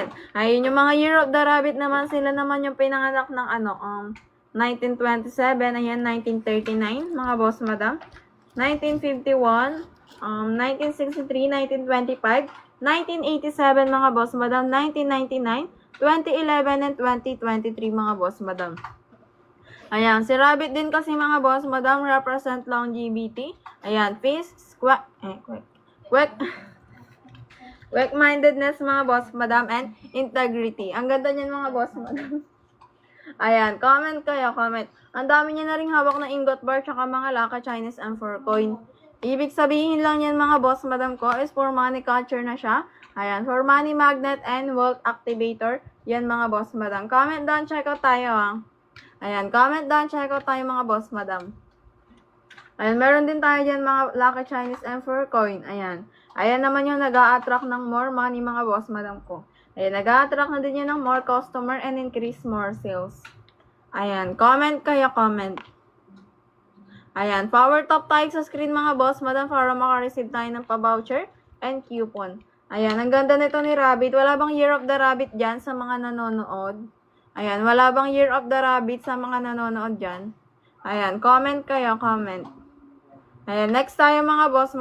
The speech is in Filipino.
comment. Ayun, yung mga Year of the Rabbit naman, sila naman yung pinanganak ng 1927, ayan, 1939, mga boss madam. 1951, 1963, 1925, 1987, mga boss madam. 1999, 2011, and 2023, mga boss madam. Ayan, si Rabbit din kasi, mga boss madam, represent longevity. Ayan, peace, quick-mindedness, mga boss madam, and integrity. Ang ganda niyan, mga boss madam. Ayan, comment kayo, comment. Ang dami niya na rin hawak na ingot bar tsaka mga laka Chinese M4 coin. Ibig sabihin lang yan, mga boss madam ko, is for money catcher na siya. Ayan, for money magnet and vault activator. Yan, mga boss madam. Comment down, check out tayo. Ayan, comment down, check out tayo, mga boss madam. Ayan, meron din tayo dyan, mga Lucky Chinese M4 coin. Ayan. Ayan naman yung nag-a-attract ng more money, mga boss madam ko. Ayan, nag-a-attract na din yun ng more customer and increase more sales. Ayan, comment kayo, comment. Ayan, power top tayo sa screen, mga boss madam, para makareceive tayo ng pa-voucher and coupon. Ayan, ang ganda nito ni Rabbit. Wala bang Year of the Rabbit dyan sa mga nanonood? Ayan, wala bang Year of the Rabbit sa mga nanonood dyan? Ayan, comment kayo, comment. Ayan, next tayo, mga boss madam.